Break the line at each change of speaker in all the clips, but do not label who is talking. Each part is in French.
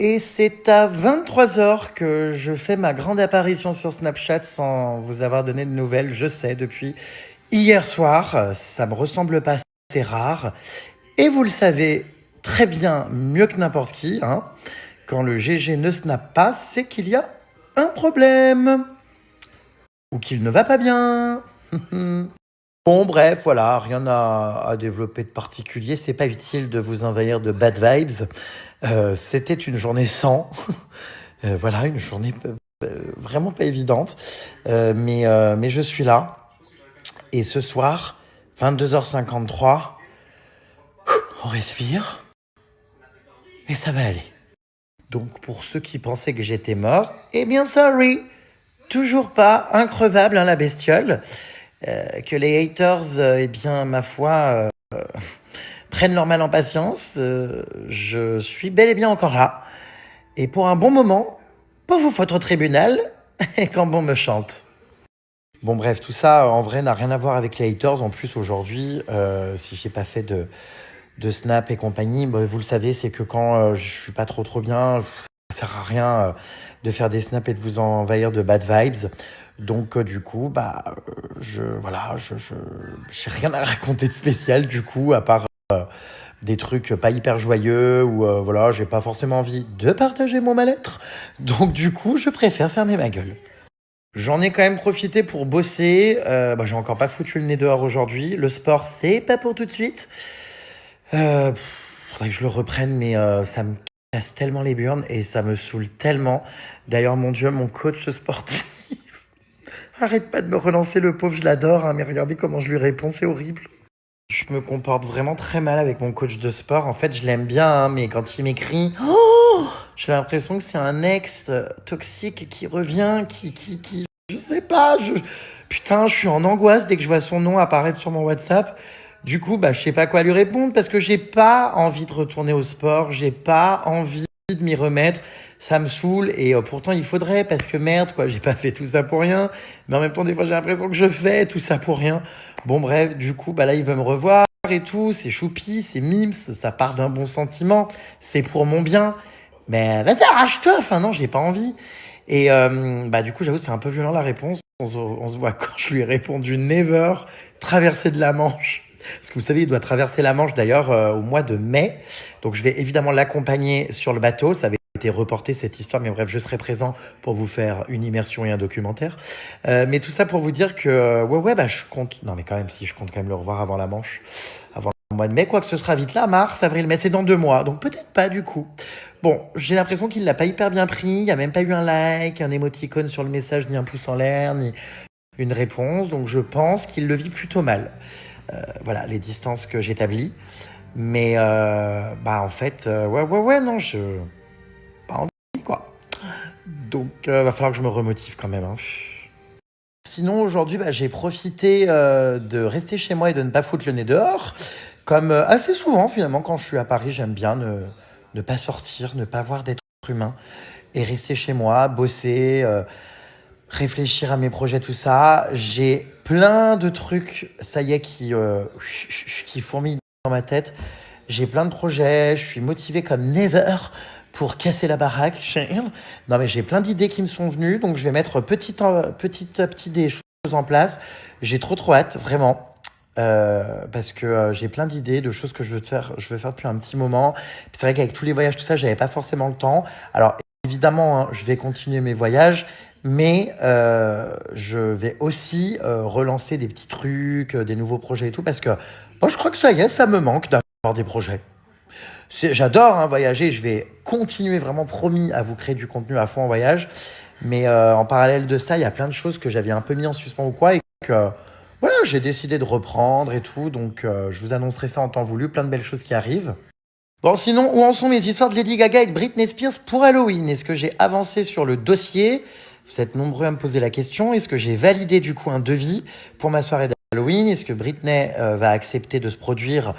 Et c'est à 23h que je fais ma grande apparition sur Snapchat sans vous avoir donné de nouvelles, je sais, depuis hier soir. Ça me ressemble pas, c'est rare. Et vous le savez très bien, mieux que n'importe qui, hein, quand le GG ne snap pas, c'est qu'il y a un problème. Ou qu'il ne va pas bien. Bon, bref, voilà, rien à développer de particulier. C'est pas utile de vous envahir de bad vibes. C'était une journée sans. Voilà, une journée vraiment pas évidente. Mais je suis là. Et ce soir, 22h53, on respire. Et ça va aller. Donc, pour ceux qui pensaient que j'étais mort, eh bien, sorry. Toujours pas increvable, hein, la bestiole. Que les haters, eh bien, ma foi, prennent leur mal en patience. Je suis bel et bien encore là. Et pour un bon moment, pas vous foutre au tribunal, et quand bon me chante. Bon bref, tout ça en vrai n'a rien à voir avec les haters. En plus aujourd'hui, si j'ai pas fait de snap et compagnie, bah, vous le savez, c'est que quand je suis pas trop bien, ça sert à rien de faire des snaps et de vous envahir de bad vibes. Donc du coup, bah voilà, j'ai rien à raconter de spécial du coup, à part des trucs pas hyper joyeux ou voilà, j'ai pas forcément envie de partager mon mal-être. Donc du coup, je préfère fermer ma gueule. J'en ai quand même profité pour bosser. J'ai encore pas foutu le nez dehors aujourd'hui. Le sport, c'est pas pour tout de suite. Faudrait que je le reprenne, mais ça me casse tellement les burnes et ça me saoule tellement. D'ailleurs, mon Dieu, mon coach sportif arrête pas de me relancer, le pauvre, je l'adore, hein, mais regardez comment je lui réponds, c'est horrible. Je me comporte vraiment très mal avec mon coach de sport. En fait, je l'aime bien, hein, mais quand il m'écrit, oh, j'ai l'impression que c'est un ex toxique qui revient, je sais pas, putain, je suis en angoisse dès que je vois son nom apparaître sur mon WhatsApp. Du coup, je sais pas quoi lui répondre parce que j'ai pas envie de retourner au sport, j'ai pas envie de m'y remettre. Ça me saoule et pourtant il faudrait parce que merde, quoi, j'ai pas fait tout ça pour rien. Mais en même temps, des fois, j'ai l'impression que je fais tout ça pour rien. Bon, bref, du coup, là, il veut me revoir et tout. C'est choupi, c'est mimes, ça part d'un bon sentiment. C'est pour mon bien. Mais vas-y, arrache-toi. Enfin, non, j'ai pas envie. Et du coup, j'avoue, c'est un peu violent la réponse. On se voit quand je lui ai répondu never, traverser de la Manche. Parce que vous savez, il doit traverser la Manche d'ailleurs au mois de mai. Donc je vais évidemment l'accompagner sur le bateau. Ça avait été reporté cette histoire, mais bref, je serai présent pour vous faire une immersion et un documentaire. Mais tout ça pour vous dire que je compte. Non, mais quand même, si je compte quand même le revoir avant la Manche, avant le mois de mai, quoi que ce sera vite là, mars, avril, mai, c'est dans 2 mois. Donc peut-être pas du coup. Bon, j'ai l'impression qu'il l'a pas hyper bien pris. Il n'y a même pas eu un like, un émoticône sur le message, ni un pouce en l'air, ni une réponse. Donc je pense qu'il le vit plutôt mal. Voilà les distances que j'établis. Mais en fait, non, je pas envie quoi. Donc va falloir que je me remotive quand même, hein. Sinon aujourd'hui, j'ai profité de rester chez moi et de ne pas foutre le nez dehors. Comme assez souvent finalement quand je suis à Paris, j'aime bien ne pas sortir, ne pas voir d'être humain et rester chez moi, bosser, réfléchir à mes projets, tout ça. J'ai plein de trucs, ça y est, qui fourmillent dans ma tête. J'ai plein de projets, je suis motivé comme never pour casser la baraque. Non mais j'ai plein d'idées qui me sont venues, donc je vais mettre petit à petit des choses en place. J'ai trop hâte, vraiment. Parce que j'ai plein d'idées de choses que je veux faire depuis un petit moment. Puis c'est vrai qu'avec tous les voyages, tout ça, j'avais pas forcément le temps. Alors évidemment, hein, je vais continuer mes voyages, mais je vais aussi relancer des petits trucs, des nouveaux projets et tout, parce que moi, je crois que ça y est, ça me manque d'avoir des projets. J'adore hein, voyager, je vais continuer vraiment promis à vous créer du contenu à fond en voyage, mais en parallèle de ça, il y a plein de choses que j'avais un peu mis en suspens ou quoi, et que voilà, j'ai décidé de reprendre et tout, donc je vous annoncerai ça en temps voulu, plein de belles choses qui arrivent. Bon, sinon, où en sont mes histoires de Lady Gaga et de Britney Spears pour Halloween? Est-ce que j'ai avancé sur le dossier? Vous êtes nombreux à me poser la question. Est-ce que j'ai validé du coup un devis pour ma soirée d'Halloween? Est-ce que Britney va accepter de se produire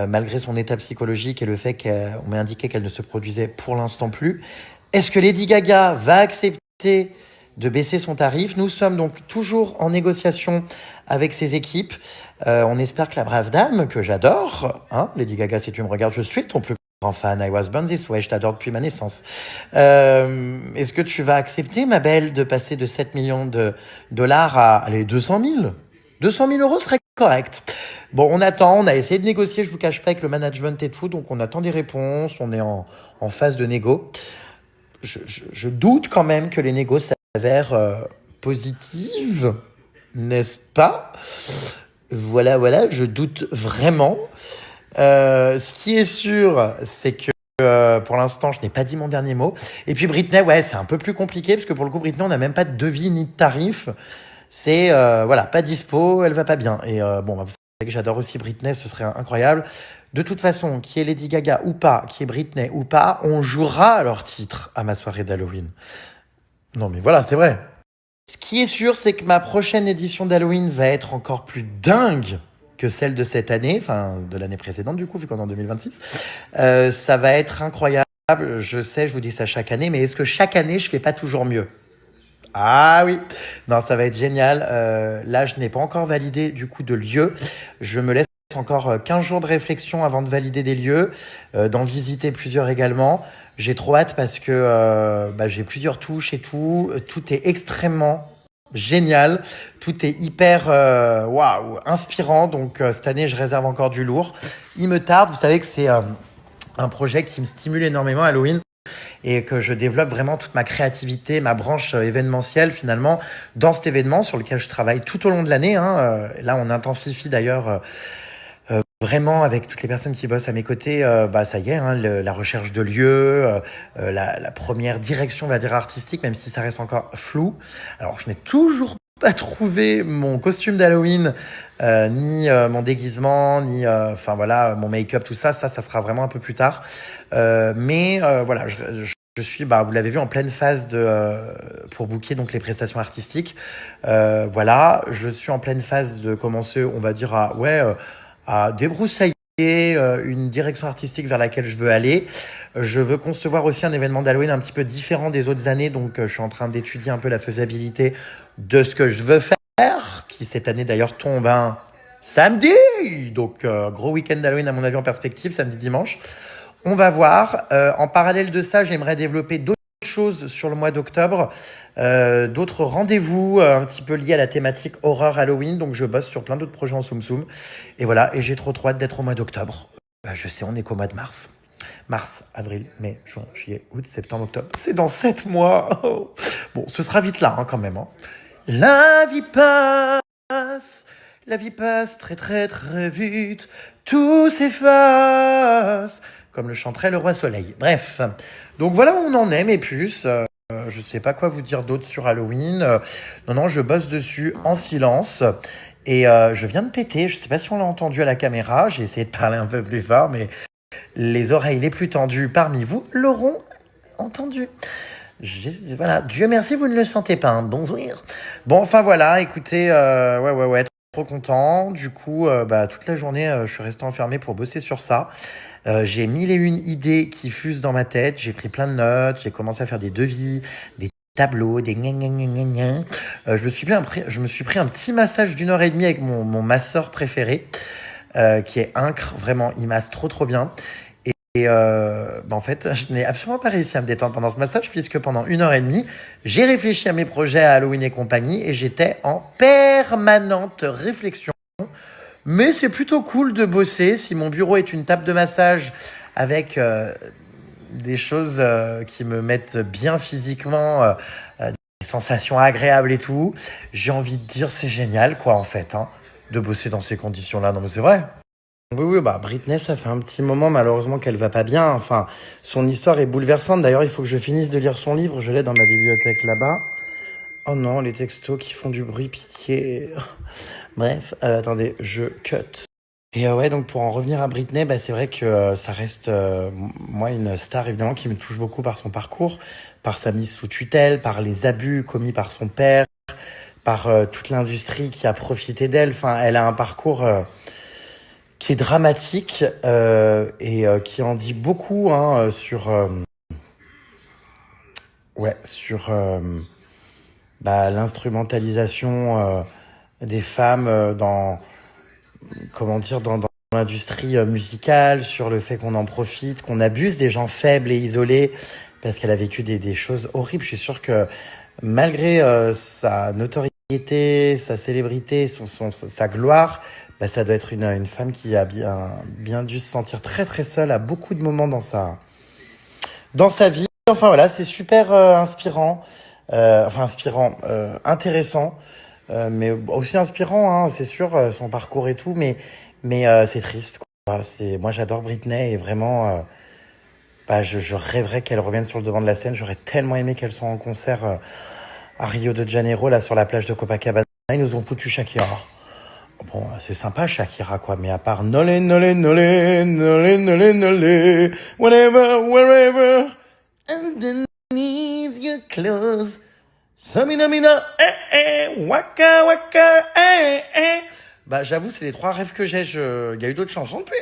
malgré son état psychologique et le fait qu'on m'ait indiqué qu'elle ne se produisait pour l'instant plus? Est-ce que Lady Gaga va accepter de baisser son tarif? Nous sommes donc toujours en négociation avec ses équipes. On espère que la brave dame, que j'adore, hein, Lady Gaga, si tu me regardes, je suis ton plus grand fan. I was born this way. Je t'adore depuis ma naissance. Est-ce que tu vas accepter, ma belle, de passer de 7 millions de dollars à, allez, 200 000? 200 000 euros serait correct. Bon, on attend, on a essayé de négocier, je vous cache pas, avec le management et tout, donc on attend des réponses, on est en phase de négo. Je doute quand même que les négos s'avèrent positives, n'est-ce pas? Voilà, voilà, je doute vraiment. Ce qui est sûr, c'est que pour l'instant, je n'ai pas dit mon dernier mot. Et puis Britney, ouais, c'est un peu plus compliqué, parce que pour le coup, Britney, on n'a même pas de devis ni de tarif. C'est, voilà, pas dispo, elle va pas bien. Et bon, bah, vous savez que j'adore aussi Britney, ce serait incroyable. De toute façon, qui est Lady Gaga ou pas, qui est Britney ou pas, on jouera leur titre à ma soirée d'Halloween. Non, mais voilà, c'est vrai. Ce qui est sûr, c'est que ma prochaine édition d'Halloween va être encore plus dingue que celle de cette année, enfin de l'année précédente du coup, vu qu'on est en 2026. Ça va être incroyable. Je sais, je vous dis ça chaque année, mais est-ce que chaque année, je fais pas toujours mieux? Ah oui, non, ça va être génial. Là, je n'ai pas encore validé du coup de lieu. Je me laisse encore 15 jours de réflexion avant de valider des lieux, d'en visiter plusieurs également. J'ai trop hâte parce que bah, j'ai plusieurs touches et tout. Tout est extrêmement génial. Tout est hyper waouh, inspirant. Donc cette année, je réserve encore du lourd. Il me tarde. Vous savez que c'est un projet qui me stimule énormément, Halloween, et que je développe vraiment toute ma créativité, ma branche événementielle finalement dans cet événement sur lequel je travaille tout au long de l'année, hein. Là, on intensifie d'ailleurs vraiment avec toutes les personnes qui bossent à mes côtés. Bah ça y est, hein, la recherche de lieux, la première direction, on va dire artistique, même si ça reste encore flou. Alors, je n'ai toujours pas trouvé mon costume d'Halloween, ni mon déguisement, ni enfin voilà, mon make-up, tout ça. Ça sera vraiment un peu plus tard. Mais voilà, je suis, bah, vous l'avez vu, en pleine phase de pour booker donc les prestations artistiques. Voilà, je suis en pleine phase de commencer, on va dire à débroussailler une direction artistique vers laquelle je veux aller. Je veux concevoir aussi un événement d'Halloween un petit peu différent des autres années, donc je suis en train d'étudier un peu la faisabilité de ce que je veux faire, qui cette année d'ailleurs tombe un samedi. Donc gros week-end d'Halloween à mon avis en perspective, samedi dimanche. On va voir. En parallèle de ça, j'aimerais développer d'autres choses sur le mois d'octobre, d'autres rendez-vous un petit peu liés à la thématique horreur Halloween. Donc je bosse sur plein d'autres projets en Soum Soum. Et voilà, et j'ai trop hâte d'être au mois d'octobre. Je sais, on est qu'au mois de mars. Mars, avril, mai, juin, juillet, août, septembre, octobre. C'est dans 7 mois. Oh. Bon, ce sera vite là, hein, quand même. Hein. La vie passe. La vie passe très très très vite. Tout s'efface. Comme le chanterait le roi Soleil. Bref. Donc voilà où on en est, mes puces. Je sais pas quoi vous dire d'autre sur Halloween. Non, je bosse dessus en silence. Et je viens de péter. Je sais pas si on l'a entendu à la caméra. J'ai essayé de parler un peu plus fort, mais les oreilles les plus tendues parmi vous l'auront entendu. Voilà, Dieu merci, vous ne le sentez pas, hein. Bonjour. Bon, enfin voilà, écoutez, ouais, trop content. Du coup, bah, toute la journée, je suis resté enfermé pour bosser sur ça. J'ai mille et une idées qui fusent dans ma tête. J'ai pris plein de notes. J'ai commencé à faire des devis, des tableaux, des gna gna gna gna gna. Je me suis pris un petit massage d'une heure et demie avec mon masseur préféré, qui est Incre. Vraiment, il masse trop trop bien. Et bah en fait, je n'ai absolument pas réussi à me détendre pendant ce massage, puisque pendant une heure et demie, j'ai réfléchi à mes projets à Halloween et compagnie, et j'étais en permanente réflexion. Mais c'est plutôt cool de bosser. Si mon bureau est une table de massage avec des choses qui me mettent bien physiquement, des sensations agréables et tout, j'ai envie de dire c'est génial, quoi, en fait, hein, de bosser dans ces conditions-là. Non, mais c'est vrai. Oui, oui, bah Britney, ça fait un petit moment malheureusement qu'elle va pas bien. Enfin, son histoire est bouleversante. D'ailleurs, il faut que je finisse de lire son livre. Je l'ai dans ma bibliothèque là-bas. Oh non, les textos qui font du bruit, pitié. Bref, attendez, je cut. Et ouais, donc pour en revenir à Britney, bah, c'est vrai que ça reste, moi, une star évidemment qui me touche beaucoup par son parcours, par sa mise sous tutelle, par les abus commis par son père, par toute l'industrie qui a profité d'elle. Enfin, elle a un parcours qui est dramatique et qui en dit beaucoup, hein, sur bah, l'instrumentalisation des femmes dans comment dire dans l'industrie musicale, sur le fait qu'on en profite, qu'on abuse des gens faibles et isolés, parce qu'elle a vécu des choses horribles. Je suis sûr que malgré sa notoriété, sa célébrité, sa gloire, bah, ça doit être une femme qui a bien dû se sentir très très seule à beaucoup de moments dans sa vie. Enfin voilà, c'est super inspirant, intéressant, mais aussi inspirant, hein, c'est sûr, son parcours et tout, mais c'est triste, quoi. Moi j'adore Britney et vraiment, bah, je rêverais qu'elle revienne sur le devant de la scène. J'aurais tellement aimé qu'elle soit en concert à Rio de Janeiro, là sur la plage de Copacabana. Ils nous ont foutu Shakira. Bon, c'est sympa Shakira, quoi, mais à part Nolé, Nolé, Nolé, Nolé, Nolé, Nolé, whatever, wherever, underneath your clothes, Samina, mina, waka, waka, Bah, j'avoue, c'est les trois rêves que j'ai. Il y a eu d'autres chansons depuis.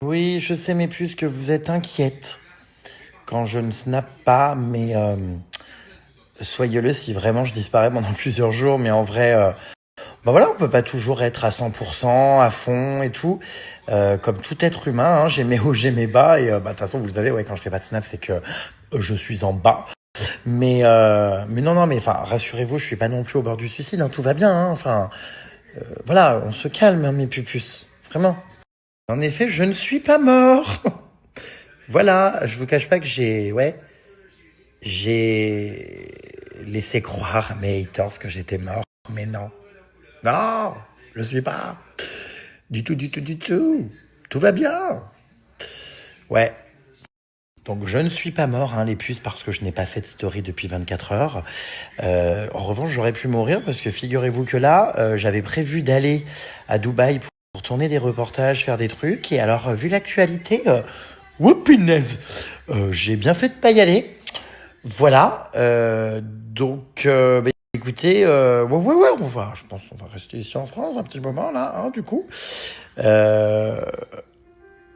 Oui, je sais, mais plus que vous êtes inquiète quand je ne snap pas, mais soyez-le si vraiment je disparais pendant plusieurs jours, mais en vrai, bah voilà, on peut pas toujours être à 100%, à fond et tout. Comme tout être humain, hein, j'ai mes hauts, j'ai mes bas, et bah de toute façon, vous le savez, ouais, quand je fais pas de snap, c'est que je suis en bas. Mais non, non, mais enfin, rassurez-vous, je suis pas non plus au bord du suicide, hein, tout va bien, hein, enfin, voilà, on se calme, hein, mes pupus, vraiment. En effet, je ne suis pas mort. Voilà, je vous cache pas que j'ai laissé croire à mes haters que j'étais mort, mais non. Non, je suis pas. Du tout, du tout, du tout. Tout va bien. Ouais. Donc je ne suis pas mort, hein, les puces, parce que je n'ai pas fait de story depuis 24 heures. En revanche, j'aurais pu mourir parce que figurez-vous que là, j'avais prévu d'aller à Dubaï pour tourner des reportages, faire des trucs. Et alors, vu l'actualité, whoopinaise, j'ai bien fait de pas y aller. Voilà. Donc, bah, écoutez, ouais, je pense qu'on va rester ici en France un petit moment là, hein, du coup. Euh,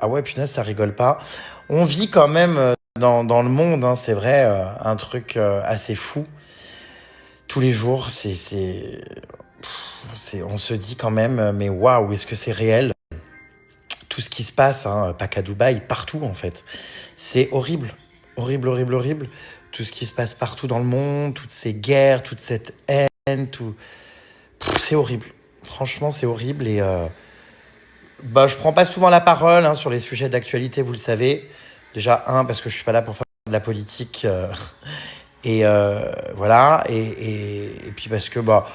ah ouais, punaise, ça rigole pas. On vit quand même dans le monde, hein, c'est vrai, un truc assez fou. Tous les jours, on se dit quand même, mais waouh, est-ce que c'est réel? Tout ce qui se passe, hein, pas qu'à Dubaï, partout en fait. C'est horrible, horrible, horrible, horrible. Tout ce qui se passe partout dans le monde, toutes ces guerres, toute cette haine, tout. C'est horrible. Franchement, c'est horrible et bah, je prends pas souvent la parole, hein, sur les sujets d'actualité, vous le savez. Déjà, parce que je suis pas là pour faire de la politique. Et voilà. Et puis parce que bah,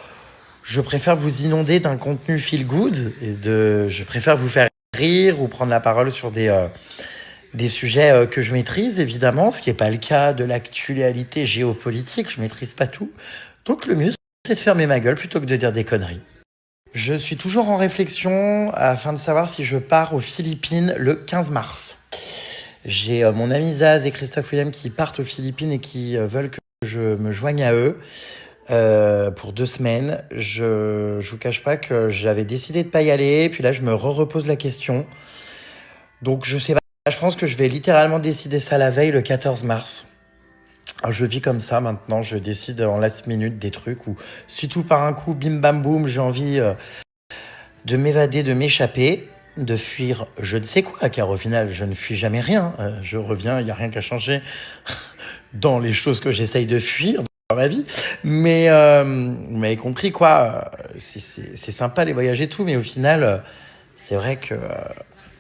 je préfère vous inonder d'un contenu feel good. Je préfère vous faire rire ou prendre la parole sur des sujets que je maîtrise, évidemment. Ce qui n'est pas le cas de l'actualité géopolitique. Je maîtrise pas tout. Donc le mieux, c'est de fermer ma gueule plutôt que de dire des conneries. Je suis toujours en réflexion afin de savoir si je pars aux Philippines le 15 mars. J'ai mon ami Zaz et Christophe William qui partent aux Philippines et qui veulent que je me joigne à eux pour 2 semaines. Je vous cache pas que j'avais décidé de pas y aller, puis là je me repose la question. Donc je sais pas, je pense que je vais littéralement décider ça la veille, le 14 mars. Alors, je vis comme ça maintenant, je décide en last minute des trucs où si tout par un coup, bim bam boum, j'ai envie de m'évader, de m'échapper, de fuir je ne sais quoi, car au final, je ne fuis jamais rien. Je reviens, il n'y a rien qu'à changer dans les choses que j'essaye de fuir dans ma vie. Mais vous m'avez compris, quoi. C'est sympa les voyages et tout, mais au final, c'est vrai que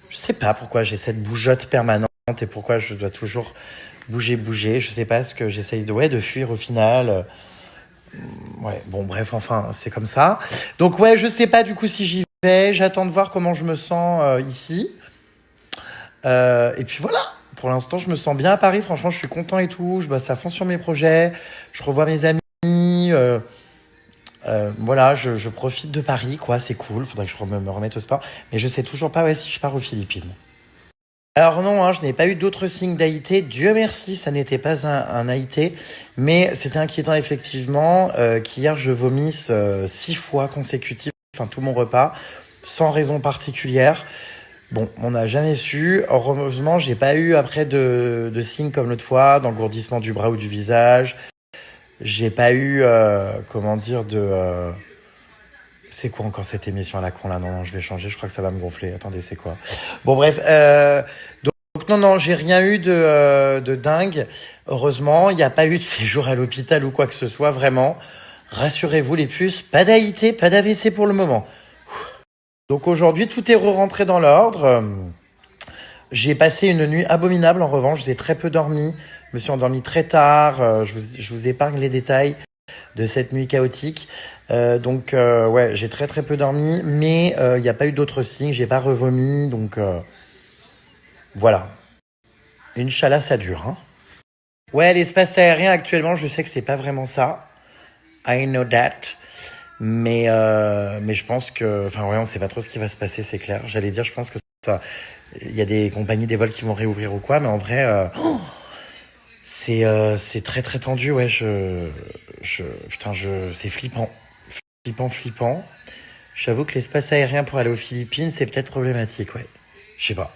je sais pas pourquoi j'ai cette bougeotte permanente et pourquoi je dois toujours bouger. Je sais pas ce que j'essaye de fuir au final. Ouais, bon, bref, enfin, c'est comme ça. Donc, ouais, je sais pas du coup si j'y vais. J'attends de voir comment je me sens ici. Et puis voilà, pour l'instant, je me sens bien à Paris. Franchement, je suis content et tout. Je bosse à fond sur mes projets. Je revois mes amis. Voilà, je profite de Paris, quoi. C'est cool. Faudrait que je me remette au sport. Mais je sais toujours pas si je pars aux Philippines. Alors non, hein, je n'ai pas eu d'autres signes d'AIT. Dieu merci, ça n'était pas un AIT. Mais c'était inquiétant effectivement qu'hier je vomisse 6 fois consécutives, enfin tout mon repas, sans raison particulière. Bon, on n'a jamais su. Heureusement, j'ai pas eu après de signes comme l'autre fois, d'engourdissement du bras ou du visage. J'ai pas eu, comment dire, C'est quoi encore cette émission à la con là? Non, non, je vais changer, je crois que ça va me gonfler. Attendez, c'est quoi? Bon, bref. Donc, non, non, j'ai rien eu de dingue. Heureusement, il n'y a pas eu de séjour à l'hôpital ou quoi que ce soit, vraiment. Rassurez-vous, les puces, pas d'AIT, pas d'AVC pour le moment. Donc aujourd'hui, tout est rentré dans l'ordre. J'ai passé une nuit abominable en revanche, j'ai très peu dormi. Je me suis endormi très tard. Je vous épargne les détails de cette nuit chaotique. Ouais, j'ai très très peu dormi, mais il n'y a pas eu d'autres signes, j'ai pas revomi, donc voilà. Inch'Allah, ça dure. Hein. Ouais, l'espace aérien actuellement, je sais que c'est pas vraiment ça. I know that. Mais je pense que, enfin ouais, on sait pas trop ce qui va se passer, c'est clair. J'allais dire, je pense que ça, il y a des compagnies, des vols qui vont réouvrir ou quoi, mais en vrai, c'est très très tendu, ouais. Putain, c'est flippant, flippant. J'avoue que l'espace aérien pour aller aux Philippines, c'est peut-être problématique, ouais. Je sais pas.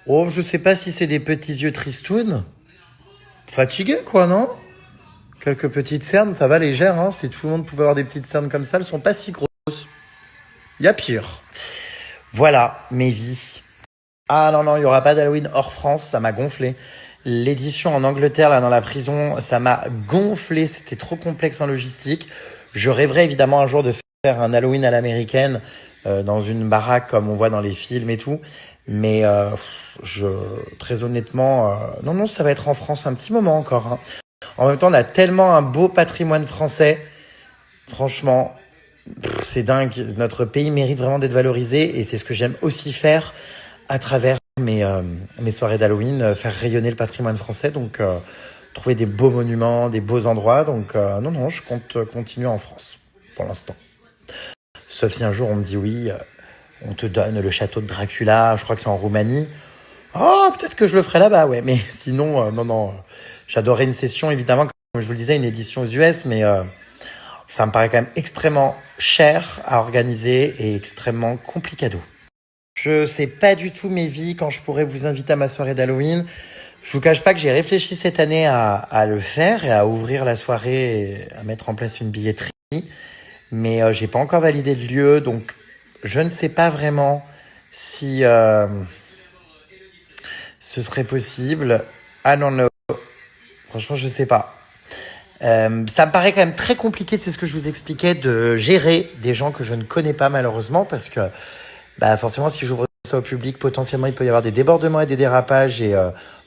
Oh, je sais pas si c'est des petits yeux tristounes. Fatigués, quoi, non? Quelques petites cernes, ça va légère, hein. Si tout le monde pouvait avoir des petites cernes comme ça, elles sont pas si grosses. Y a pire. Voilà, mes vies. Ah non, non, il y aura pas d'Halloween hors France, ça m'a gonflé. L'édition en Angleterre, là, dans la prison, ça m'a gonflé. C'était trop complexe en logistique. Je rêverais évidemment un jour de faire un Halloween à l'américaine, dans une baraque comme on voit dans les films et tout. Mais très honnêtement, non, non, ça va être en France un petit moment encore. Hein. En même temps, on a tellement un beau patrimoine français. Franchement, c'est dingue. Notre pays mérite vraiment d'être valorisé et c'est ce que j'aime aussi faire à travers mes soirées d'Halloween, faire rayonner le patrimoine français. Donc, trouver des beaux monuments, des beaux endroits. Donc, non, non, je compte continuer en France pour l'instant. Sauf si un jour on me dit oui, on te donne le château de Dracula, je crois que c'est en Roumanie. Oh, peut-être que je le ferai là-bas, ouais. Mais sinon, non, non. J'adorerais une session, évidemment, comme je vous le disais, une édition aux US, mais ça me paraît quand même extrêmement cher à organiser et extrêmement complicado. Je sais pas du tout mes vies quand je pourrais vous inviter à ma soirée d'Halloween. Je vous cache pas que j'ai réfléchi cette année à le faire et à ouvrir la soirée et à mettre en place une billetterie. Mais j'ai pas encore validé le lieu, donc je ne sais pas vraiment si ce serait possible. I don't know. Franchement, je sais pas. Ça me paraît quand même très compliqué, c'est ce que je vous expliquais, de gérer des gens que je ne connais pas malheureusement, parce que bah forcément, si j'ouvre ça au public, potentiellement, il peut y avoir des débordements et des dérapages, et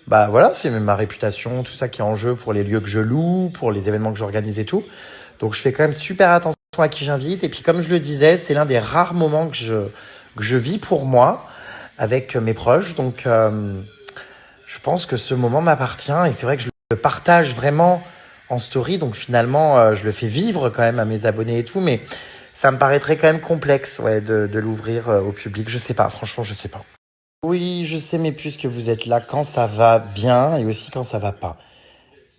bah voilà, c'est ma réputation, tout ça qui est en jeu pour les lieux que je loue, pour les événements que j'organise et tout. Donc je fais quand même super attention à qui j'invite, et puis comme je le disais, c'est l'un des rares moments que je vis pour moi, avec mes proches, donc je pense que ce moment m'appartient, et c'est vrai que je le partage vraiment en story, donc finalement, je le fais vivre quand même à mes abonnés et tout, mais ça me paraîtrait quand même complexe, ouais, de l'ouvrir au public. Je sais pas, franchement, je sais pas. Oui, je sais, mais puisque vous êtes là quand ça va bien et aussi quand ça va pas.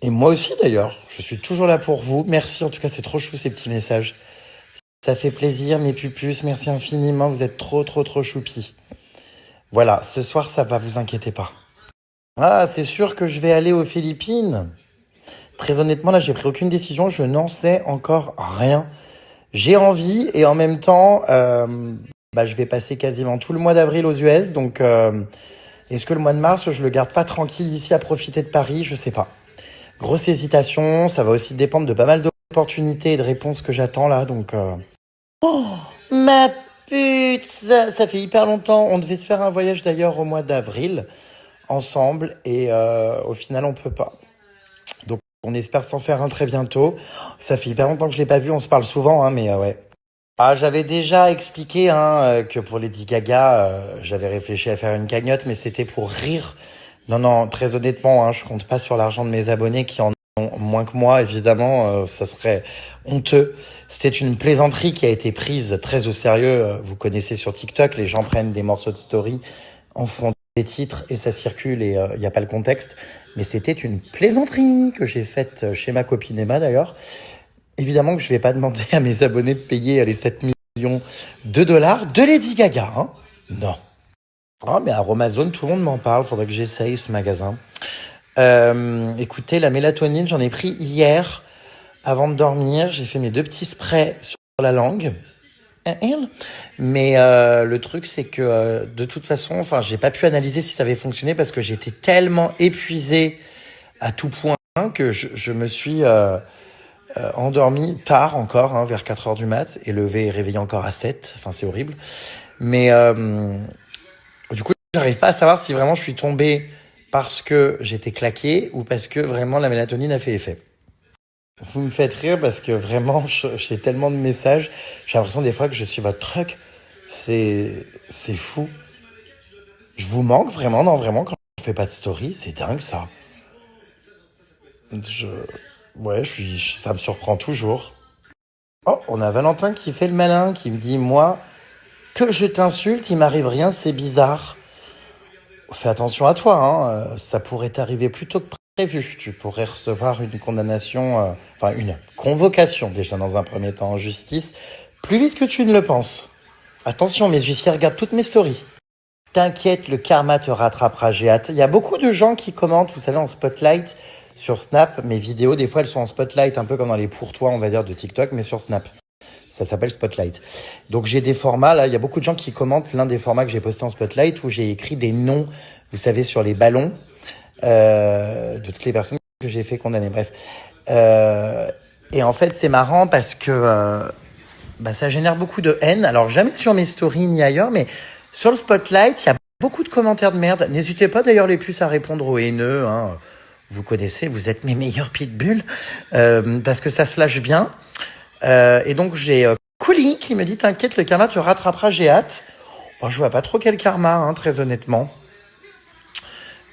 Et moi aussi d'ailleurs, je suis toujours là pour vous. Merci, en tout cas, c'est trop chou ces petits messages. Ça fait plaisir, mes pupus, merci infiniment, vous êtes trop, trop, trop choupis. Voilà, ce soir, ça va, vous inquiétez pas. Ah, c'est sûr que je vais aller aux Philippines. Très honnêtement, là, j'ai pris aucune décision, je n'en sais encore rien. J'ai envie et en même temps, je vais passer quasiment tout le mois d'avril aux US. Donc, est-ce que le mois de mars, je le garde pas tranquille ici à profiter de Paris? Je sais pas. Grosse hésitation. Ça va aussi dépendre de pas mal d'opportunités et de réponses que j'attends là. Donc, oh, ma pute, ça fait hyper longtemps. On devait se faire un voyage d'ailleurs au mois d'avril ensemble et au final, on peut pas. Donc, on espère s'en faire un très bientôt. Ça fait hyper longtemps que je l'ai pas vu. On se parle souvent, hein, mais ouais. Ah, j'avais déjà expliqué hein, que pour Lady Gaga, j'avais réfléchi à faire une cagnotte, mais c'était pour rire. Non, non, très honnêtement, hein, je compte pas sur l'argent de mes abonnés qui en ont moins que moi, évidemment, ça serait honteux. C'était une plaisanterie qui a été prise très au sérieux. Vous connaissez sur TikTok, les gens prennent des morceaux de story, en font des titres et ça circule et il n'y a pas le contexte. Mais c'était une plaisanterie que j'ai faite chez ma copine Emma d'ailleurs. Évidemment que je vais pas demander à mes abonnés de payer les 7 millions de dollars de Lady Gaga, hein. Non. Ah, mais à Amazon, tout le monde m'en parle. Faudrait que j'essaye ce magasin. Écoutez, la mélatonine, j'en ai pris hier avant de dormir. J'ai fait mes 2 petits sprays sur la langue. elle. Mais le truc, c'est que de toute façon, enfin, j'ai pas pu analyser si ça avait fonctionné parce que j'étais tellement épuisé à tout point que je me suis endormi tard encore, hein, vers 4 heures du mat, et levé et réveillé encore à 7. Enfin, c'est horrible. Mais du coup, j'arrive pas à savoir si vraiment je suis tombé parce que j'étais claqué ou parce que vraiment la mélatonine a fait effet. Vous me faites rire parce que vraiment, j'ai tellement de messages. J'ai l'impression des fois que je suis votre truc. C'est fou. Je vous manque vraiment, non, vraiment, quand je fais pas de story, c'est dingue ça. Je, ouais, ça me surprend toujours. Oh, on a Valentin qui fait le malin, qui me dit, moi, que je t'insulte, il m'arrive rien, c'est bizarre. Fais attention à toi, hein, ça pourrait t'arriver plus tôt que prévu. Tu pourrais recevoir une condamnation, enfin une convocation déjà dans un premier temps en justice, plus vite que tu ne le penses. Attention, mes huissiers regardent toutes mes stories. T'inquiète, le karma te rattrapera, j'ai hâte. Il y a beaucoup de gens qui commentent, vous savez, en spotlight sur Snap. Mes vidéos, des fois, elles sont en spotlight, un peu comme dans les pour-toi, on va dire, de TikTok, mais sur Snap. Ça s'appelle Spotlight. Donc j'ai des formats, là, il y a beaucoup de gens qui commentent l'un des formats que j'ai posté en Spotlight où j'ai écrit des noms, vous savez, sur les ballons de toutes les personnes que j'ai fait condamner. Bref. Et en fait, c'est marrant parce que ça génère beaucoup de haine. Alors jamais sur mes stories ni ailleurs, mais sur le Spotlight, il y a beaucoup de commentaires de merde. N'hésitez pas d'ailleurs les plus à répondre aux haineux. Hein. Vous connaissez, vous êtes mes meilleurs pitbulls parce que ça se lâche bien. Et donc j'ai Couli qui me dit t'inquiète, le karma te rattrapera, j'ai hâte. Bon, je vois pas trop quel karma, hein, très honnêtement.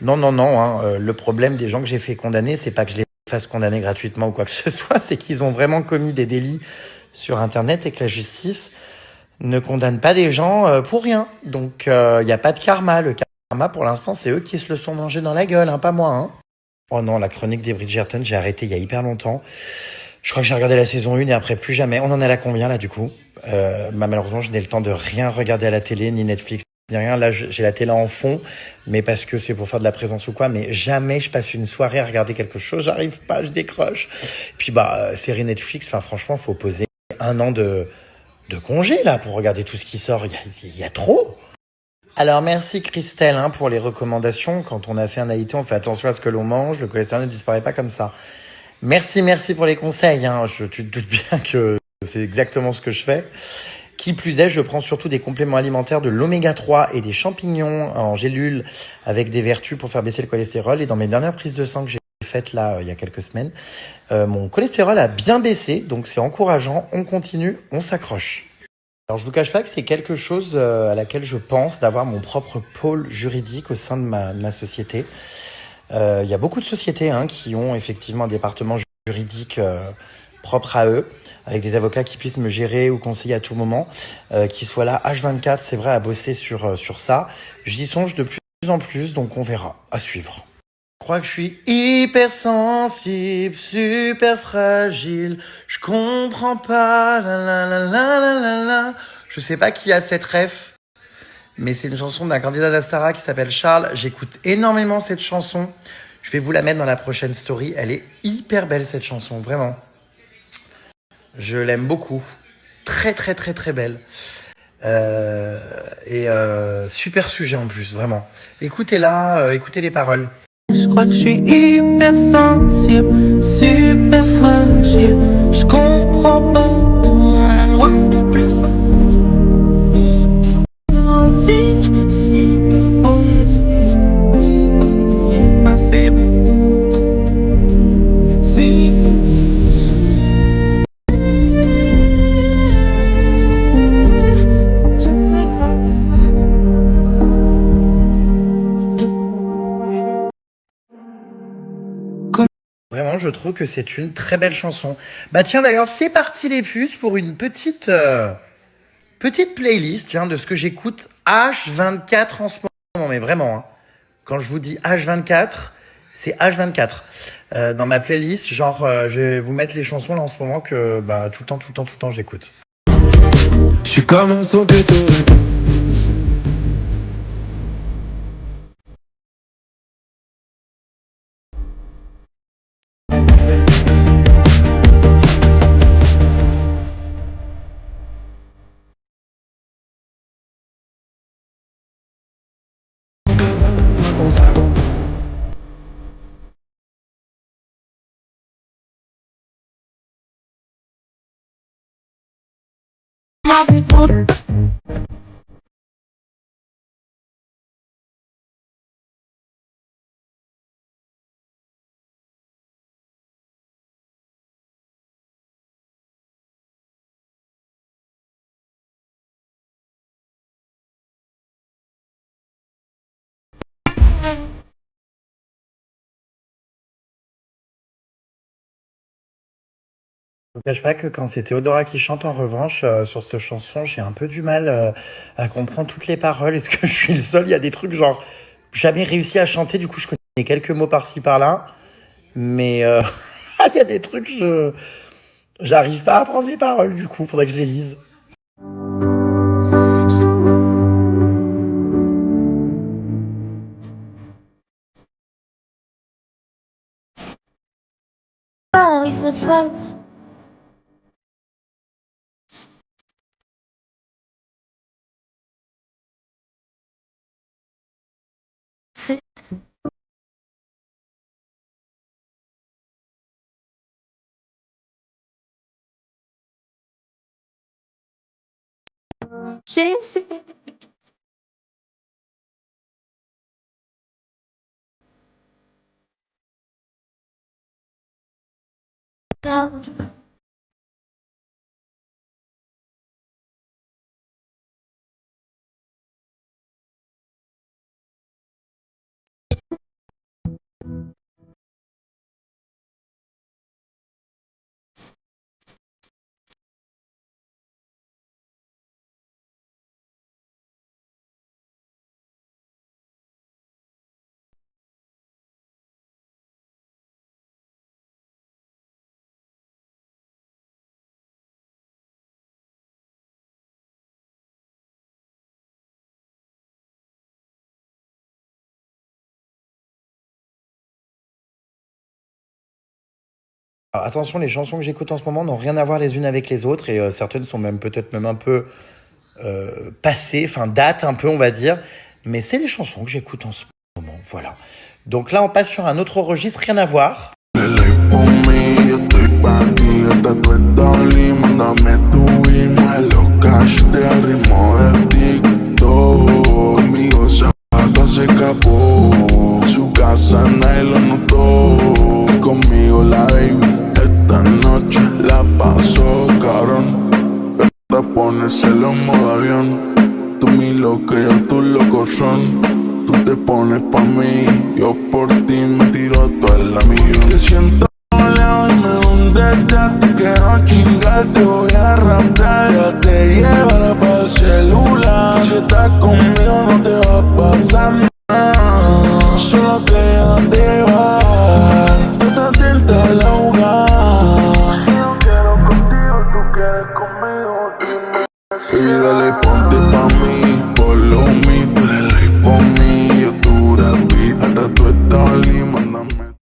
Non, non, non. Hein, le problème des gens que j'ai fait condamner, c'est pas que je les fasse condamner gratuitement ou quoi que ce soit, c'est qu'ils ont vraiment commis des délits sur Internet et que la justice ne condamne pas des gens pour rien. Donc il n'y a pas de karma. Le karma, pour l'instant, c'est eux qui se le sont mangés dans la gueule, hein, pas moi. Hein. Oh non, la chronique des Bridgerton, j'ai arrêté il y a hyper longtemps. Je crois que j'ai regardé la saison 1 et après plus jamais. On en est à la combien là du coup malheureusement, je n'ai le temps de rien regarder à la télé, ni Netflix, ni rien. Là, j'ai la télé en fond, mais parce que c'est pour faire de la présence ou quoi. Mais jamais je passe une soirée à regarder quelque chose. J'arrive pas, je décroche. Puis série Netflix, enfin franchement, faut poser un an de congé là pour regarder tout ce qui sort. Il y a trop. Alors merci Christelle hein, pour les recommandations. Quand on a fait un AIT, on fait attention à ce que l'on mange. Le cholestérol ne disparaît pas comme ça. Merci pour les conseils. Hein. Tu te doutes bien que c'est exactement ce que je fais. Qui plus est, je prends surtout des compléments alimentaires de l'oméga 3 et des champignons en gélules avec des vertus pour faire baisser le cholestérol. Et dans mes dernières prises de sang que j'ai faites là il y a quelques semaines, mon cholestérol a bien baissé. Donc c'est encourageant. On continue, on s'accroche. Alors je vous cache pas que c'est quelque chose à laquelle je pense d'avoir mon propre pôle juridique au sein de ma société. Il y a beaucoup de sociétés hein, qui ont effectivement un département juridique propre à eux, avec des avocats qui puissent me gérer ou conseiller à tout moment, qui soient là H24, c'est vrai, à bosser sur ça. J'y songe de plus en plus, donc on verra, à suivre. Je crois que je suis hyper sensible, super fragile, je comprends pas, la. Je sais pas qui a cette ref, mais c'est une chanson d'un candidat d'Astara qui s'appelle Charles. J'écoute énormément cette chanson. Je vais vous la mettre dans la prochaine story. Elle est hyper belle cette chanson, vraiment. Je l'aime beaucoup. Très belle. Super sujet en plus, vraiment. Écoutez-la, écoutez les paroles. Je crois que je suis hyper sensible, super fragile. Je comprends pas toi. Vraiment, je trouve que c'est une très belle chanson. Bah tiens, d'ailleurs, c'est parti les puces pour une petite playlist tiens, de ce que j'écoute H24 en ce moment. Mais vraiment, hein. Quand je vous dis H24, c'est H24. Dans ma playlist, genre, je vais vous mettre les chansons là en ce moment que tout le temps, j'écoute. Je suis comme un son que Je vous cache pas que quand c'est Théodora qui chante, en revanche, sur cette chanson, j'ai un peu du mal à comprendre toutes les paroles. Est-ce que je suis le seul? Il y a des trucs genre jamais réussi à chanter, du coup je connais quelques mots par-ci par-là, mais il y a des trucs, j'arrive pas à apprendre les paroles, du coup, faudrait que je les lise. Alors, attention, les chansons que j'écoute en ce moment n'ont rien à voir les unes avec les autres et certaines sont même peut-être même un peu passées, enfin datent un peu on va dire, mais c'est les chansons que j'écoute en ce moment, voilà. Donc là on passe sur un autre registre, rien à voir.
El iPhone mío, estoy pa' ti, esta tu story, mándame tu email, los cash de al ritmo del TikTok. Conmigo esa pata se escapó, su casa nadie lo notó. Conmigo la baby, esta noche la pasó, cabrón. Te pones el modo avión, tú mi loca y yo tu loco son. Tú te pones pa' mí, yo por ti me tiro toda la millón. Te siento lejos y me hundes, ya te quiero chingar, te voy a raptar. Ya te llevaré pa' el celular, si estás conmigo no te va a pasar nada. Solo te dejas llevar, tú estás atenta al ahogar. Yo quiero contigo, tú quieres conmigo, dime. Baby, dale, ponte pa' mí, follow me, tú eres el iPhone mío, tú Brad Pitt, hasta tu story, mándame.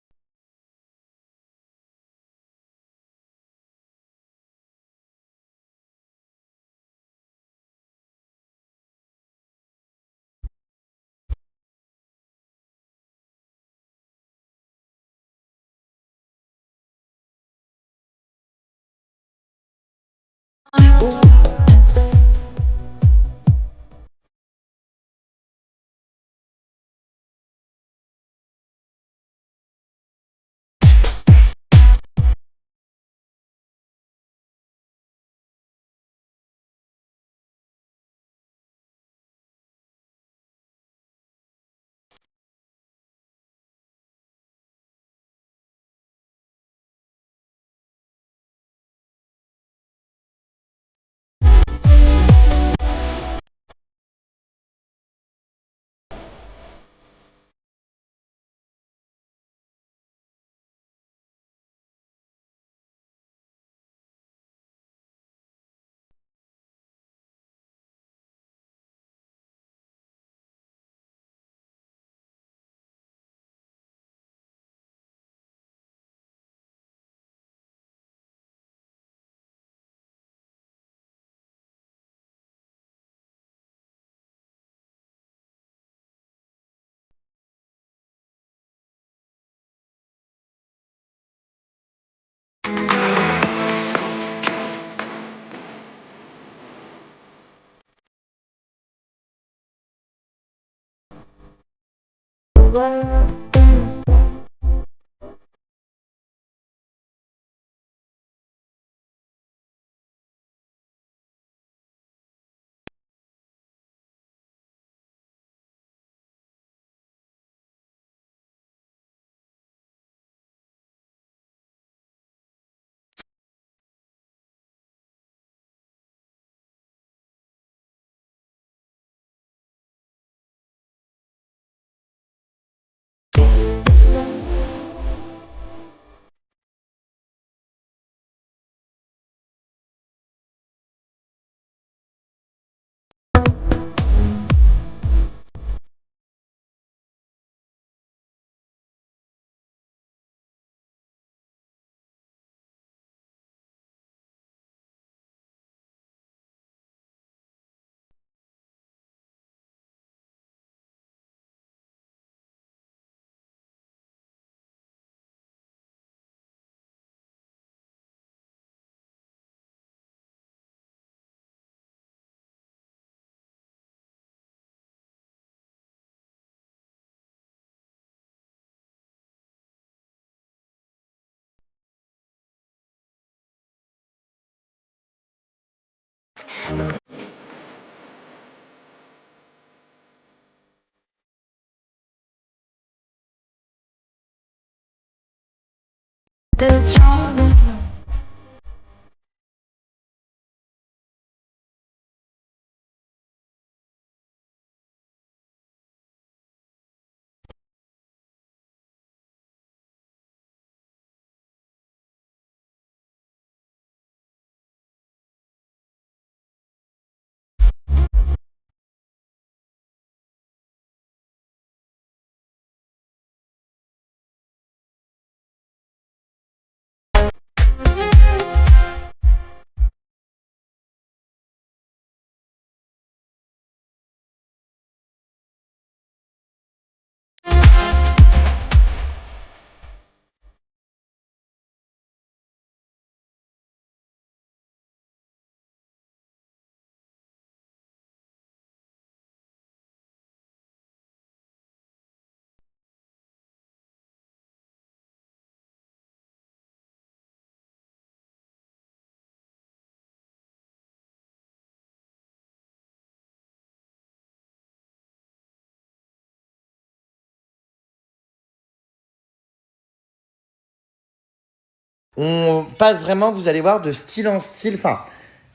On passe vraiment, vous allez voir, de style en style. Enfin,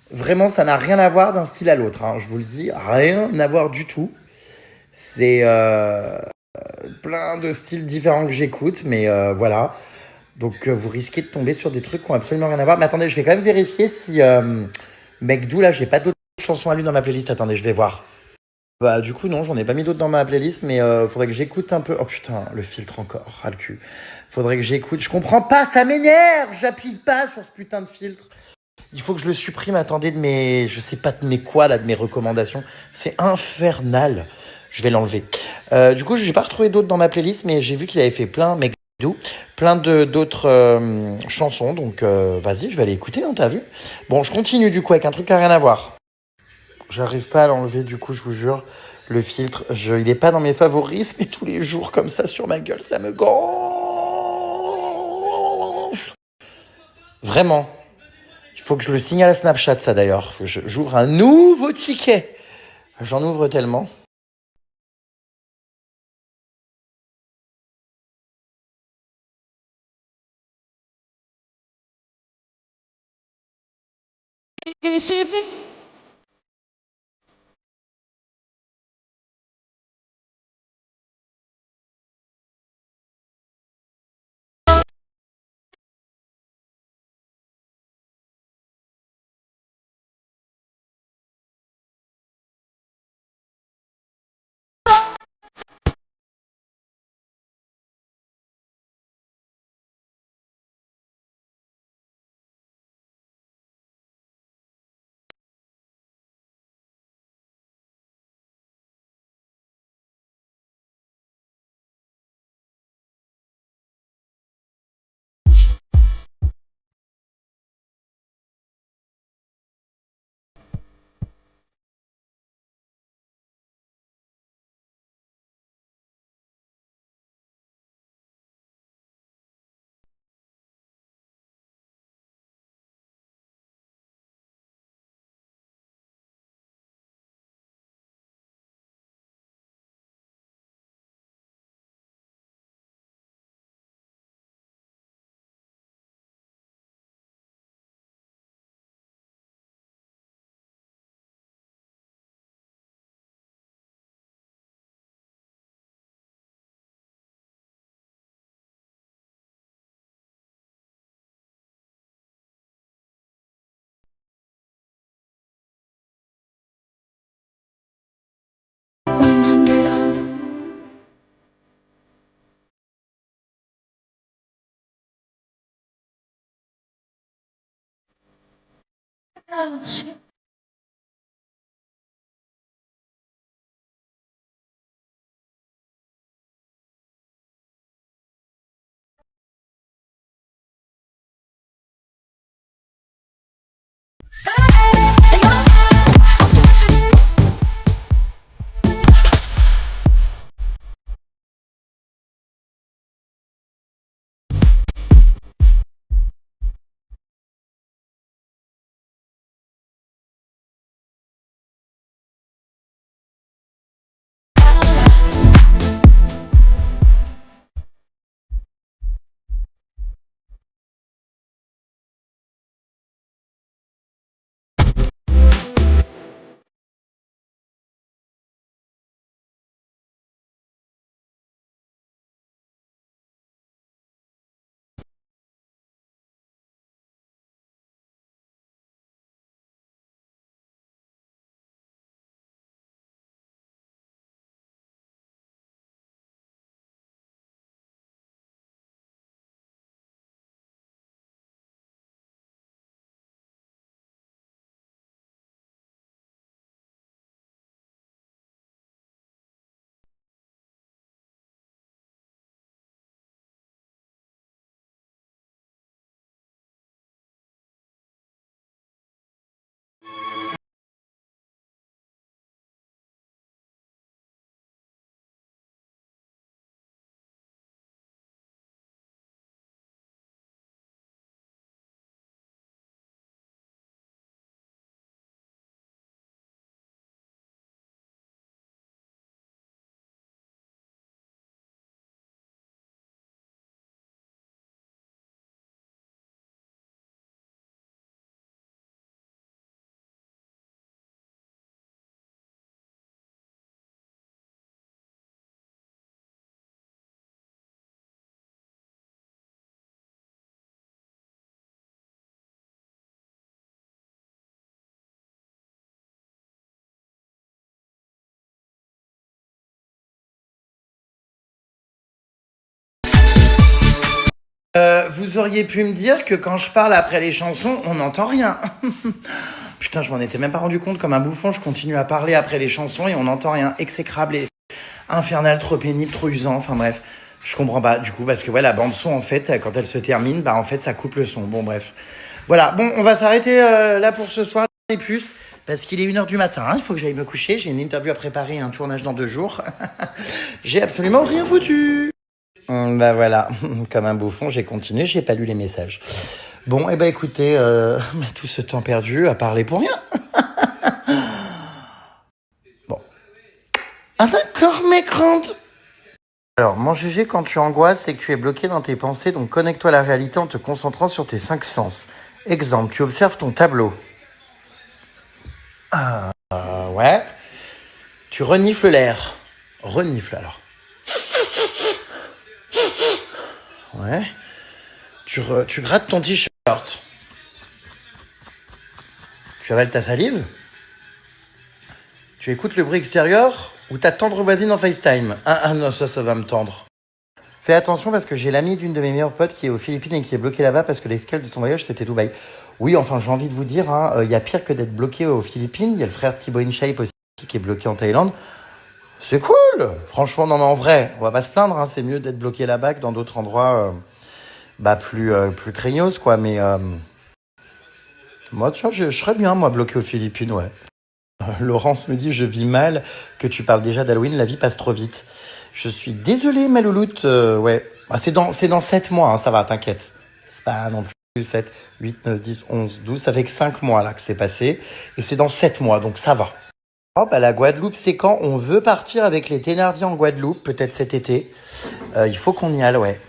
vraiment, ça n'a rien à voir d'un style à l'autre, hein, je vous le dis. Rien à voir du tout. C'est plein de styles différents que j'écoute, mais voilà. Donc, vous risquez de tomber sur des trucs qui ont absolument rien à voir. Mais attendez, je vais quand même vérifier si Mekdou, là, j'ai pas d'autres chansons à lui dans ma playlist. Attendez, je vais voir. Bah, du coup, non, j'en ai pas mis d'autres dans ma playlist, mais faudrait que j'écoute un peu. Oh putain, le filtre encore, ras le cul. Faudrait que j'écoute. Je comprends pas, ça m'énerve. J'appuie pas sur ce putain de filtre. Il faut que je le supprime, attendez, de mes. Je sais pas de mes quoi, là, de mes recommandations. C'est infernal. Je vais l'enlever. Du coup, j'ai pas retrouvé d'autres dans ma playlist, mais j'ai vu qu'il avait fait plein, mais d'où plein de d'autres chansons. Donc, vas-y, je vais aller écouter, hein, t'as vu. Bon, je continue du coup avec un truc qui a rien à voir. J'arrive pas à l'enlever, du coup, je vous jure. Le filtre, il est pas dans mes favoris, mais tous les jours, comme ça, sur ma gueule, ça me gonfle. Vraiment. Il faut que je le signale à Snapchat, ça d'ailleurs. J'ouvre un nouveau ticket. J'en ouvre tellement. Vous auriez pu me dire que quand je parle après les chansons, on n'entend rien. Putain, je m'en étais même pas rendu compte. Comme un bouffon, je continue à parler après les chansons et on n'entend rien. Exécrable et infernal, trop pénible, trop usant. Enfin bref, je comprends pas du coup parce que ouais, la bande son en fait, quand elle se termine, bah en fait ça coupe le son. Bon bref, voilà. Bon, on va s'arrêter là pour ce soir les puces. Parce qu'il est 1h du matin, hein, il faut que j'aille me coucher. J'ai une interview à préparer, un tournage dans 2 jours. J'ai absolument rien foutu. Bah voilà, comme un bouffon, j'ai continué, j'ai pas lu les messages. Bon, eh ben écoutez, tout ce temps perdu à parler pour rien. Bon. Ah d'accord, mes craintes. Alors, mon GG, quand tu angoisses, c'est que tu es bloqué dans tes pensées, donc connecte-toi à la réalité en te concentrant sur tes 5 sens. Exemple, tu observes ton tableau. Ouais. Tu renifles l'air. Renifle alors. Ouais. Tu grattes ton t-shirt. Tu avales ta salive. Tu écoutes le bruit extérieur ou ta tendre voisine en FaceTime. Ah non, ça va me tendre. Fais attention parce que j'ai l'ami d'une de mes meilleures potes qui est aux Philippines et qui est bloqué là-bas parce que l'escale de son voyage c'était Dubaï. Oui, enfin j'ai envie de vous dire, y a pire que d'être bloqué aux Philippines. Il y a le frère Thibaut InShape aussi qui est bloqué en Thaïlande. C'est cool. Franchement, non mais en vrai, on va pas se plaindre. Hein, c'est mieux d'être bloqué là-bas que dans d'autres endroits plus craignos quoi. Mais moi, tu vois, je serais bien moi bloqué aux Philippines, ouais. Laurence me dit, je vis mal, que tu parles déjà d'Halloween, la vie passe trop vite. Je suis désolé, ma louloute, ouais. Ah, c'est dans 7 mois, hein, ça va, t'inquiète. C'est pas non plus 7, 8, 9, 10, 11, 12, ça fait que 5 mois là que c'est passé. Et c'est dans 7 mois, donc ça va. Oh, bah la Guadeloupe, c'est quand on veut partir avec les Thénardier en Guadeloupe, peut-être cet été. Il faut qu'on y aille, ouais.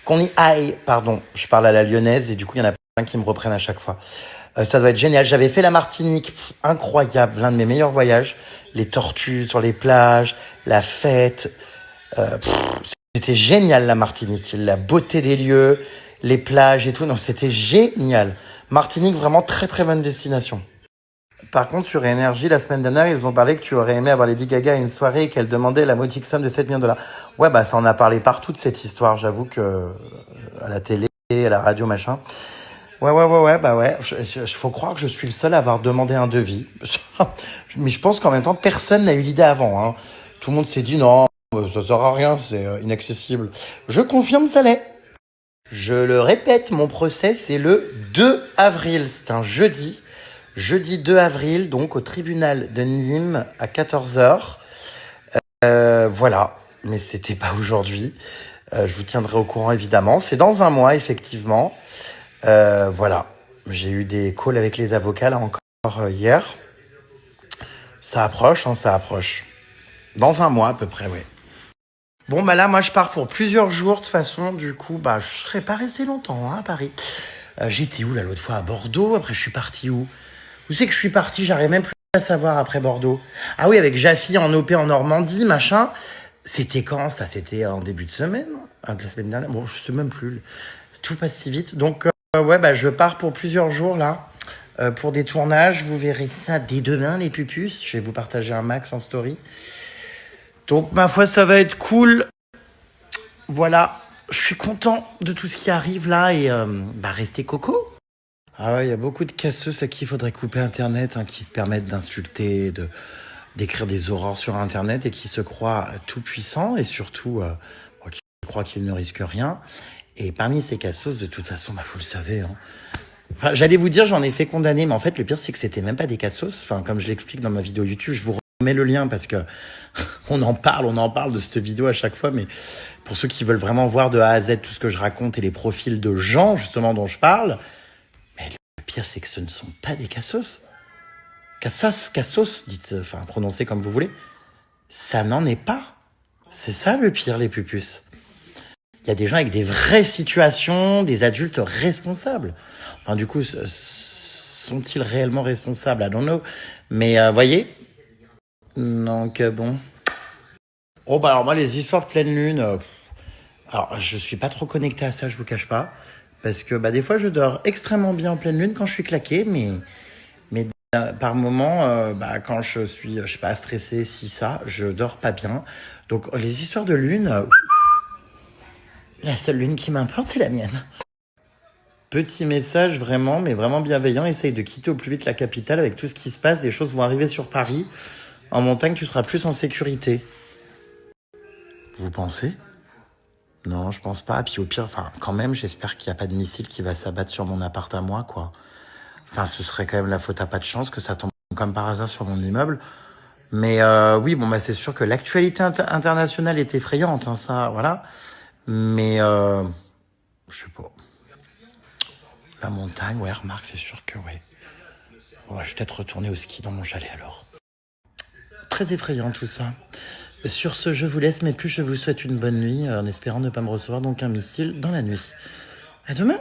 Qu'on y aille, pardon. Je parle à la lyonnaise et du coup, il y en a plein qui me reprennent à chaque fois. Ça doit être génial. J'avais fait la Martinique, incroyable, l'un de mes meilleurs voyages. Les tortues sur les plages, la fête. C'était génial la Martinique. La beauté des lieux, les plages et tout. Non, c'était génial. Martinique, vraiment très très bonne destination. Par contre, sur Énergie, la semaine dernière, ils ont parlé que tu aurais aimé avoir Lady Gaga à une soirée et qu'elle demandait la modique somme de 7 millions de dollars. Ouais, bah ça en a parlé partout de cette histoire. J'avoue que à la télé, à la radio, machin. Ouais, bah ouais. Faut croire que je suis le seul à avoir demandé un devis. Mais je pense qu'en même temps, personne n'a eu l'idée avant, hein. Tout le monde s'est dit non, ça sert à rien, c'est inaccessible. Je confirme, ça l'est. Je le répète, mon procès, c'est le 2 avril. C'est un jeudi. Jeudi 2 avril, donc au tribunal de Nîmes à 14h. Voilà. Mais c'était pas aujourd'hui. Je vous tiendrai au courant, évidemment. C'est dans un mois, effectivement. Voilà. J'ai eu des calls avec les avocats, là, encore hier. Ça approche, hein, ça approche. Dans un mois, à peu près, ouais. Bon, bah là, moi, je pars pour plusieurs jours. De toute façon, du coup, bah, je serais pas resté longtemps, hein, à Paris. J'étais où, là, l'autre fois? À Bordeaux. Après, je suis parti où? Où c'est que je suis parti? J'arrive même plus à savoir après Bordeaux. Ah oui, avec Jaffi en OP en Normandie, machin. C'était quand, ça? C'était en début de semaine? La semaine dernière? Bon, je sais même plus. Tout passe si vite. Donc, ouais, bah, je pars pour plusieurs jours, là. Pour des tournages, vous verrez ça dès demain, les pupus. Je vais vous partager un max en story. Donc, ma foi, ça va être cool. Voilà, je suis content de tout ce qui arrive là et bah, restez coco. Ah ouais, il y a beaucoup de casseuses à qui il faudrait couper Internet, hein, qui se permettent d'insulter, d'écrire des horreurs sur Internet et qui se croient tout puissants et surtout qui croient qu'ils ne risquent rien. Et parmi ces casseuses, de toute façon, bah, vous le savez, hein. Enfin, j'allais vous dire, j'en ai fait condamner, mais en fait, le pire, c'est que c'était même pas des cassos. Enfin, comme je l'explique dans ma vidéo YouTube, je vous remets le lien parce que on en parle de cette vidéo à chaque fois, mais pour ceux qui veulent vraiment voir de A à Z tout ce que je raconte et les profils de gens, justement, dont je parle, mais le pire, c'est que ce ne sont pas des cassos. Cassos, dites, enfin, prononcez comme vous voulez. Ça n'en est pas. C'est ça le pire, les pupus. Il y a des gens avec des vraies situations, des adultes responsables. Enfin, du coup, sont-ils réellement responsables? I don't know. Mais, voyez? Donc, bon. Oh, bah, alors moi, les histoires de pleine lune, alors, je suis pas trop connecté à ça, je vous cache pas. Parce que, bah, des fois, je dors extrêmement bien en pleine lune quand je suis claqué, mais par moment, bah, quand je suis, je sais pas, stressé, si ça, je dors pas bien. Donc, les histoires de lune, la seule lune qui m'importe, c'est la mienne. Petit message vraiment, mais vraiment bienveillant. Essaye de quitter au plus vite la capitale avec tout ce qui se passe. Des choses vont arriver sur Paris. En montagne, tu seras plus en sécurité. Vous pensez? Non, je pense pas. Puis au pire, enfin, quand même, j'espère qu'il n'y a pas de missile qui va s'abattre sur mon appart à moi, quoi. Enfin, ce serait quand même la faute à pas de chance que ça tombe comme par hasard sur mon immeuble. Mais oui, bon, bah c'est sûr que l'actualité internationale est effrayante, hein, ça, voilà. Mais je sais pas. La montagne, ouais, remarque, c'est sûr que ouais. Ouais, je vais peut-être retourner au ski dans mon chalet alors. Très effrayant tout ça. Sur ce, je vous laisse, mais plus je vous souhaite une bonne nuit, en espérant ne pas me recevoir donc un missile dans la nuit. À demain!